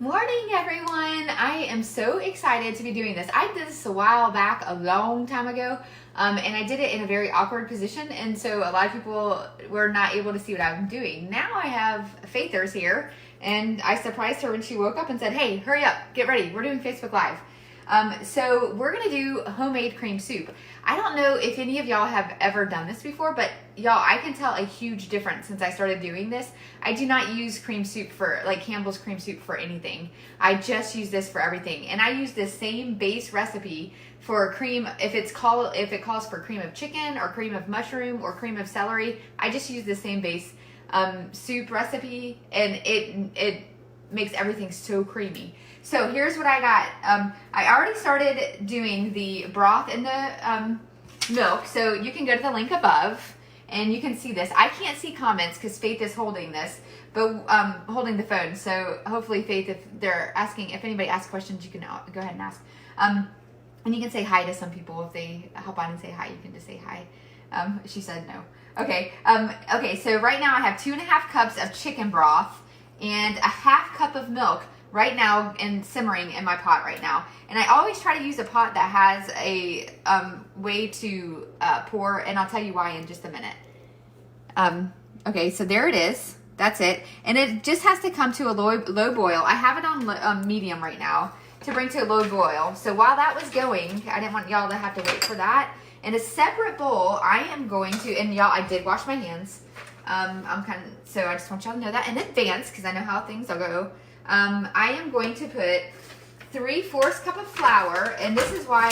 Morning, everyone. I am so excited to be doing this. I did this a while back, a long time ago, and I did it in a very awkward position, and so a lot of people were not able to see what I'm doing. Now I have Faithers here, and I surprised her when she woke up and said, hey, hurry up, get ready, we're doing Facebook Live. So we're gonna do homemade cream soup. I don't know if any of y'all have ever done this before, but y'all, I can tell a huge difference since I started doing this. I do not use cream soup for, like Campbell's cream soup for anything. I just use this for everything. And I use this same base recipe for cream, if it calls for cream of chicken or cream of mushroom or cream of celery, I just use the same base soup recipe, and it makes everything so creamy. So here's what I got. I already started doing the broth and the milk, so you can go to the link above and you can see this. I can't see comments because Faith is holding this, but holding the phone. So hopefully, Faith, if they're asking, if anybody asks questions, you can go ahead and ask. And you can say hi to some people if they hop on and say hi. You can just say hi. She said no. Okay. Okay. So right now I have 2.5 cups of chicken broth and a 1/2 cup of milk right now and simmering in my pot right now. And I always try to use a pot that has a way to pour, and I'll tell you why in just a minute. Okay, so there it is. That's it. And it just has to come to a low boil. I have it on medium right now to bring to a low boil. So while that was going, I didn't want y'all to have to wait for that. In a separate bowl, I am going to, and y'all, I did wash my hands. So I just want y'all to know that in advance because I know how things will go. I am going to put 3/4 cup of flour, and this is why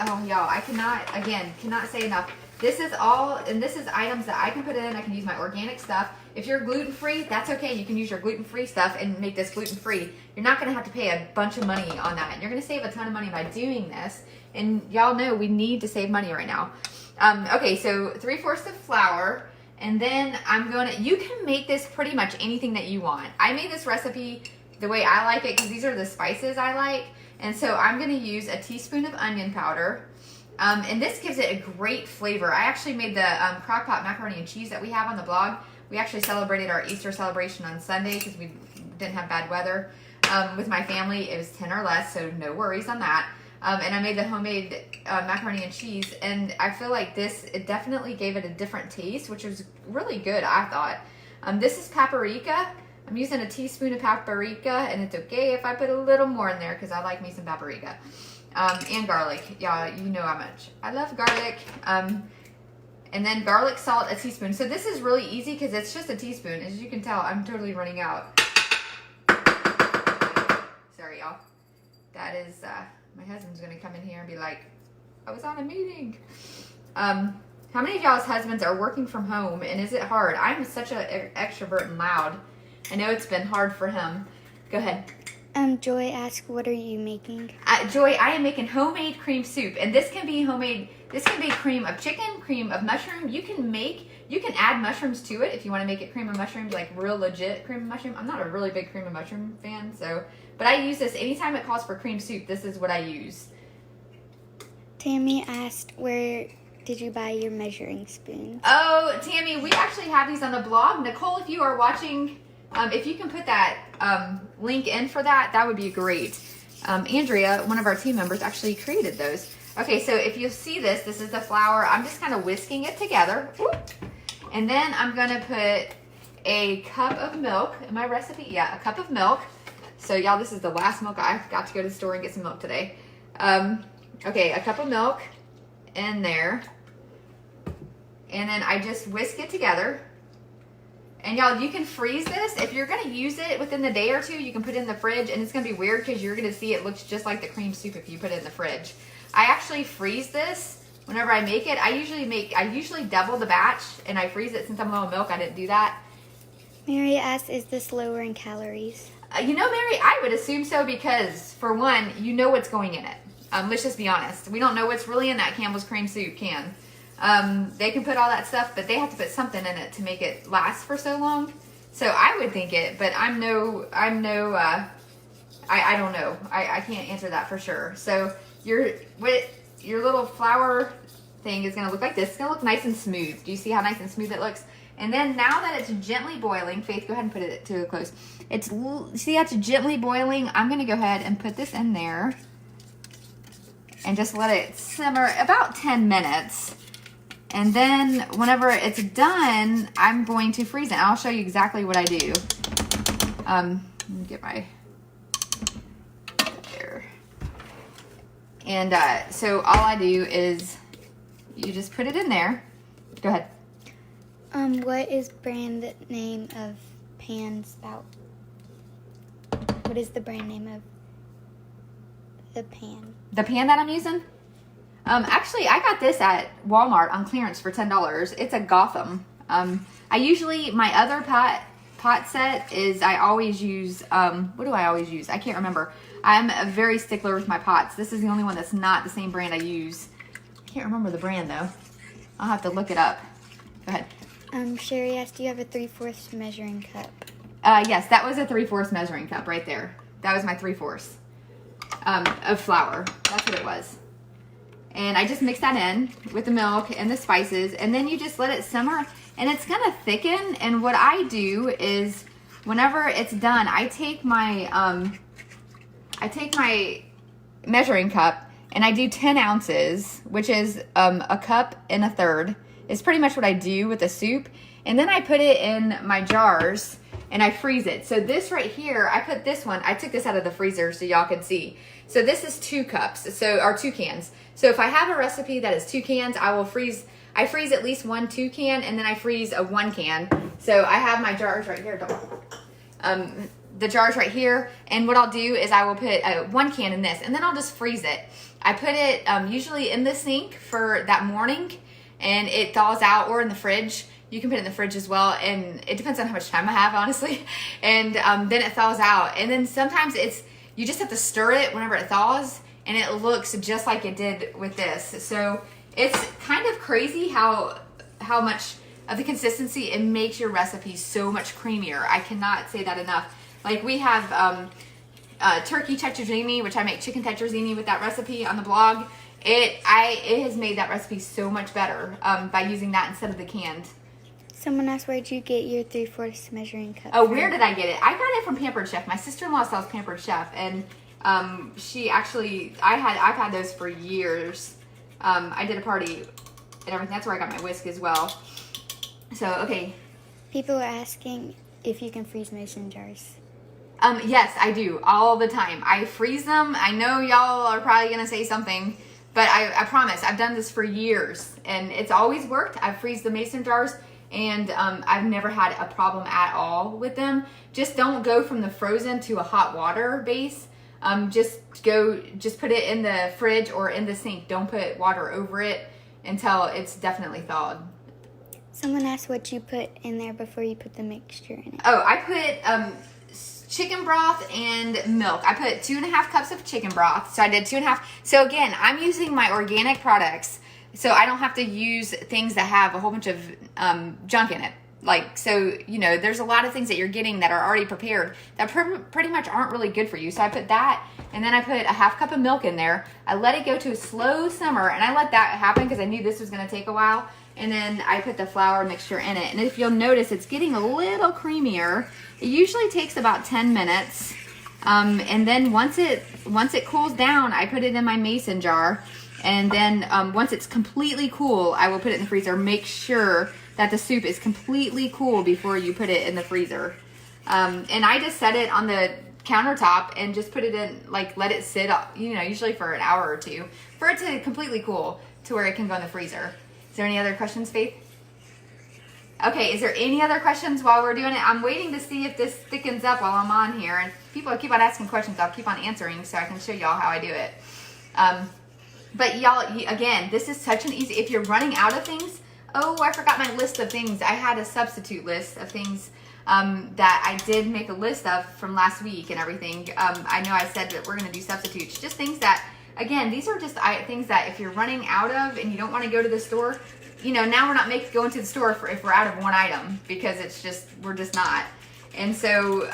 oh y'all, I cannot say enough. This is all, and this is items that I can put in. I can use my organic stuff. If you're gluten-free, that's okay. You can use your gluten-free stuff and make this gluten-free. You're not gonna have to pay a bunch of money on that. You're gonna save a ton of money by doing this, and y'all know we need to save money right now. Okay, so 3/4 of flour. And then you can make this pretty much anything that you want. I made this recipe the way I like it because these are the spices I like. And so I'm gonna use a teaspoon of onion powder. And this gives it a great flavor. I actually made the crock pot macaroni and cheese that we have on the blog. We actually celebrated our Easter celebration on Sunday because we didn't have bad weather with my family. It was 10 or less, so no worries on that. And I made the homemade macaroni and cheese, and I feel like it definitely gave it a different taste, which was really good, I thought. This is paprika. I'm using a teaspoon of paprika, and it's okay if I put a little more in there because I like me some paprika. And garlic. Yeah, you know how much I love garlic. And then garlic salt, a teaspoon. So this is really easy because it's just a teaspoon. As you can tell, I'm totally running out. Sorry, y'all. That is... my husband's gonna come in here and be like, I was on a meeting. How many of y'all's husbands are working from home, and is it hard? I'm such an extrovert and loud. I know it's been hard for him. Go ahead. Joy asked, what are you making? Joy, I am making homemade cream soup, and this can be homemade. This can be cream of chicken, cream of mushroom. You can add mushrooms to it if you want to make it cream of mushrooms, like real legit cream of mushroom. I'm not a really big cream of mushroom fan, but I use this anytime it calls for cream soup. This is what I use. Tammy asked, where did you buy your measuring spoons? Oh, Tammy, we actually have these on the blog. Nicole, if you are watching, if you can put that link in for that would be great. Andrea, one of our team members, actually created those. Okay, so if you see this is the flour. I'm just kind of whisking it together. And then I'm going to put a cup of milk in my recipe. Yeah, a cup of milk. So y'all, this is the last milk. I got to go to the store and get some milk today. Okay, a cup of milk in there. And then I just whisk it together. And y'all, you can freeze this. If you're going to use it within the day or two, you can put it in the fridge. And it's going to be weird because you're going to see it looks just like the cream soup if you put it in the fridge. I actually freeze this whenever I make it. I usually double the batch and I freeze it. Since I'm low in milk, I didn't do that. Mary asked, is this lower in calories? You know, Mary, I would assume so because, for one, you know what's going in it. Let's just be honest. We don't know what's really in that Campbell's cream soup can. They can put all that stuff, but they have to put something in it to make it last for so long. So I would think it, but I don't know. I can't answer that for sure. So your little flour thing is going to look like this. It's going to look nice and smooth. Do you see how nice and smooth it looks? And then now that it's gently boiling, Faith, go ahead and put it to a close. See how it's gently boiling? I'm going to go ahead and put this in there and just let it simmer about 10 minutes. And then whenever it's done, I'm going to freeze it. I'll show you exactly what I do. Let me get my, there. And so all I do is you just put it in there. Go ahead. What is brand name of pan spout? What is the brand name of the pan? The pan that I'm using? Actually, I got this at Walmart on clearance for $10. It's a Gotham. I usually, my other pot set is, I always use, what do I always use? I can't remember. I'm a very stickler with my pots. This is the only one that's not the same brand I use. I can't remember the brand though. I'll have to look it up. Go ahead. Sherry asked, do you have a 3/4 measuring cup? Yes, that was a 3/4 measuring cup right there. That was my 3/4 of flour. That's what it was. And I just mix that in with the milk and the spices, and then you just let it simmer, and it's gonna thicken. And what I do is, whenever it's done, I take my measuring cup and I do 10 ounces, which is a cup and a third. It's pretty much what I do with the soup, and then I put it in my jars and I freeze it. So this right here, I put this one. I took this out of the freezer so y'all can see. So this is 2 cups, or 2 cans. So if I have a recipe that is 2 cans, I freeze at least 1 2 can, and then I freeze a 1 can. So I have my jars right here. The jars right here, and what I'll do is I will put 1 can in this, and then I'll just freeze it. I put it usually in the sink for that morning, and it thaws out, or in the fridge. You can put it in the fridge as well, and it depends on how much time I have, honestly. And then it thaws out, and then sometimes you just have to stir it whenever it thaws, and it looks just like it did with this. So it's kind of crazy how much of the consistency, it makes your recipe so much creamier. I cannot say that enough. Like we have turkey tetrazzini, which I make chicken tetrazzini with that recipe on the blog. It has made that recipe so much better by using that instead of the canned. Someone asked, where'd you get your 3/4 measuring cup? Oh, where did I get it? I got it from Pampered Chef. My sister-in-law sells Pampered Chef, and she actually, I've had those for years. I did a party and everything. That's where I got my whisk as well. So, okay. People are asking if you can freeze mason jars. Yes, I do, all the time. I freeze them. I know y'all are probably going to say something, but I promise, I've done this for years, and it's always worked. I've freezed the mason jars, and I've never had a problem at all with them. Just don't go from the frozen to a hot water base. Just put it in the fridge or in the sink. Don't put water over it until it's definitely thawed. Someone asked what you put in there before you put the mixture in it. Oh, I put chicken broth and milk. I put 2.5 cups of chicken broth. So I did 2.5. So again, I'm using my organic products, so I don't have to use things that have a whole bunch of junk in it. Like, so, you know, there's a lot of things that you're getting that are already prepared that pretty much aren't really good for you. So I put that, and then I put 1/2 cup of milk in there. I let it go to a slow simmer, and I let that happen because I knew this was going to take a while. And then I put the flour mixture in it. And if you'll notice, it's getting a little creamier. It usually takes about 10 minutes. And then once it cools down, I put it in my mason jar. And then once it's completely cool, I will put it in the freezer. Make sure that the soup is completely cool before you put it in the freezer. And I just set it on the countertop and just put it in, like, let it sit, you know, usually for an hour or 2 for it to completely cool to where it can go in the freezer. Is there any other questions, Faith? Okay, is there any other questions while we're doing it? I'm waiting to see if this thickens up while I'm on here. And people keep on asking questions. I'll keep on answering so I can show y'all how I do it. But y'all, again, this is such an easy, if you're running out of things, oh, I forgot my list of things. I had a substitute list of things that I did make a list of from last week and everything. I know I said that we're going to do substitutes. Just things that, again, these are just things that if you're running out of and you don't want to go to the store, you know, now we're not going to the store if we're out of one item, because we're just not. And so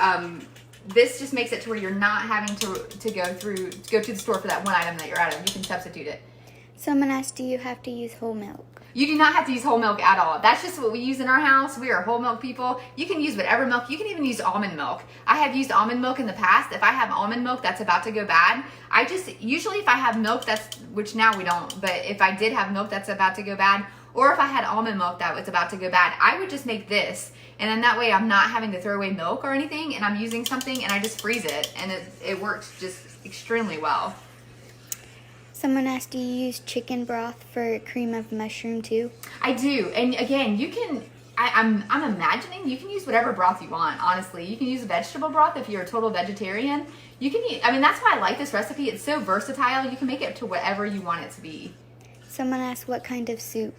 this just makes it to where you're not having to go to the store for that one item that you're out of. You can substitute it. Someone asked, do you have to use whole milk? You do not have to use whole milk at all. That's just what we use in our house. We are whole milk people. You can use whatever milk. You can even use almond milk. I have used almond milk in the past. If I have almond milk that's about to go bad, usually if I have milk which now we don't, but if I did have milk that's about to go bad, or if I had almond milk that was about to go bad, I would just make this. And then that way I'm not having to throw away milk or anything, and I'm using something and I just freeze it, and it works just extremely well. Someone asked, do you use chicken broth for cream of mushroom too? I do. And again, you can, I'm imagining you can use whatever broth you want, honestly. You can use vegetable broth if you're a total vegetarian. You can use, that's why I like this recipe. It's so versatile. You can make it to whatever you want it to be. Someone asked, what kind of soup?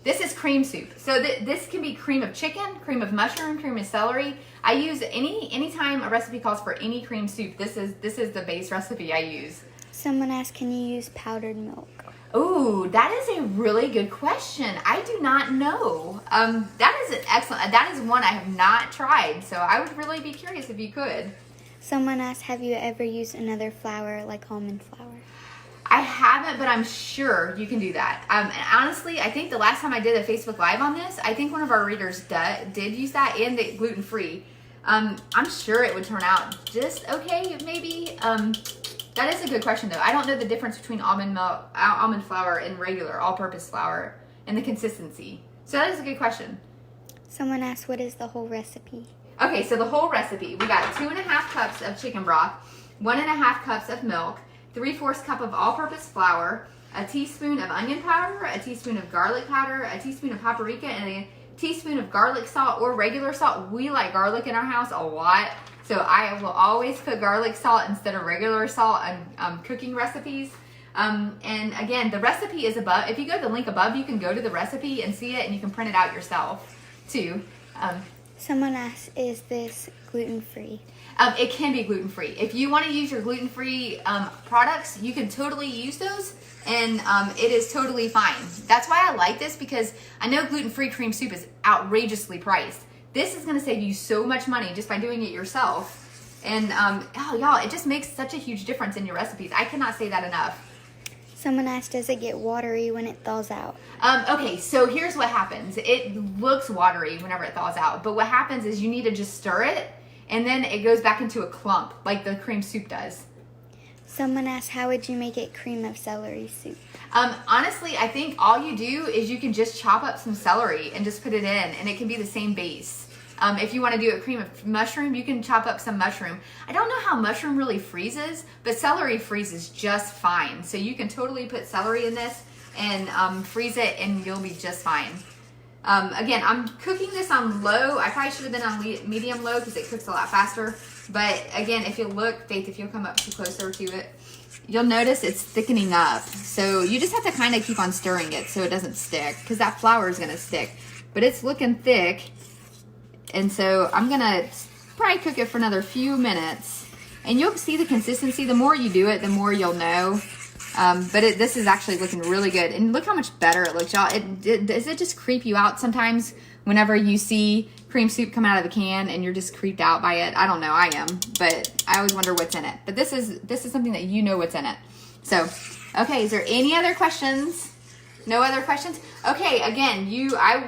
This is cream soup. So this can be cream of chicken, cream of mushroom, cream of celery. I use anytime a recipe calls for any cream soup, this is the base recipe I use. Someone asked, can you use powdered milk? Ooh, that is a really good question. I do not know. That is excellent. That is one I have not tried, so I would really be curious if you could. Someone asked, have you ever used another flour like almond flour? I haven't, but I'm sure you can do that. And honestly, I think the last time I did a Facebook Live on this, I think one of our readers did use that, and the gluten-free. I'm sure it would turn out just okay, maybe. That is a good question, though. I don't know the difference between almond flour and regular all-purpose flour and the consistency. So that is a good question. Someone asked, what is the whole recipe? Okay, so the whole recipe. We got 2.5 cups of chicken broth, 1.5 cups of milk, 3/4 cup of all-purpose flour, a teaspoon of onion powder, a teaspoon of garlic powder, a teaspoon of paprika, and a teaspoon of garlic salt or regular salt. We like garlic in our house a lot, so I will always put garlic salt instead of regular salt on cooking recipes. And again, the recipe is above. If you go to the link above, you can go to the recipe and see it, and you can print it out yourself too. Someone asked, is this gluten-free? It can be gluten-free. If you want to use your gluten-free products, you can totally use those, and it is totally fine. That's why I like this, because I know gluten-free cream soup is outrageously priced. This is going to save you so much money just by doing it yourself. And y'all, it just makes such a huge difference in your recipes. I cannot say that enough. Someone asked, does it get watery when it thaws out? Okay, so here's what happens. It looks watery whenever it thaws out, but what happens is you need to just stir it, and then it goes back into a clump like the cream soup does. Someone asked, how would you make it cream of celery soup? Honestly, I think all you do is you can just chop up some celery and just put it in, and it can be the same base. If you want to do a cream of mushroom, you can chop up some mushroom. I don't know how mushroom really freezes, but celery freezes just fine. So you can totally put celery in this and freeze it, and you'll be just fine. Again, I'm cooking this on low. I probably should have been on medium low because it cooks a lot faster. But again, if you look, Faith, if you'll come up closer to it, you'll notice it's thickening up. So you just have to kind of keep on stirring it so it doesn't stick, because that flour is going to stick. But it's looking thick. And so I'm going to probably cook it for another few minutes. And you'll see the consistency. The more you do it, the more you'll know. This is actually looking really good. And look how much better it looks, y'all. Does it just creep you out sometimes whenever you see cream soup come out of the can and you're just creeped out by it? I don't know. I am. But I always wonder what's in it. But this is something that you know what's in it. So, okay. Is there any other questions? No other questions? Okay. Again,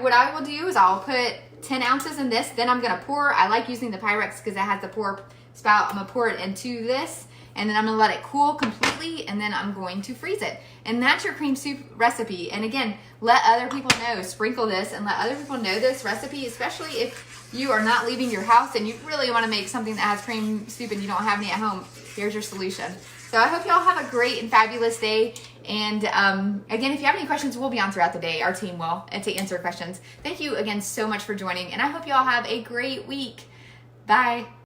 what I will do is I'll put 10 ounces in this. Then I'm going to pour. I like using the Pyrex because it has the pour spout. I'm going to pour it into this. And then I'm going to let it cool completely, and then I'm going to freeze it. And that's your cream soup recipe. And again, let other people know. Sprinkle this and let other people know this recipe, especially if you are not leaving your house and you really want to make something that has cream soup and you don't have any at home. Here's your solution. So I hope y'all have a great and fabulous day. And again, if you have any questions, we'll be on throughout the day. Our team will, and to answer questions. Thank you again so much for joining, and I hope y'all have a great week. Bye.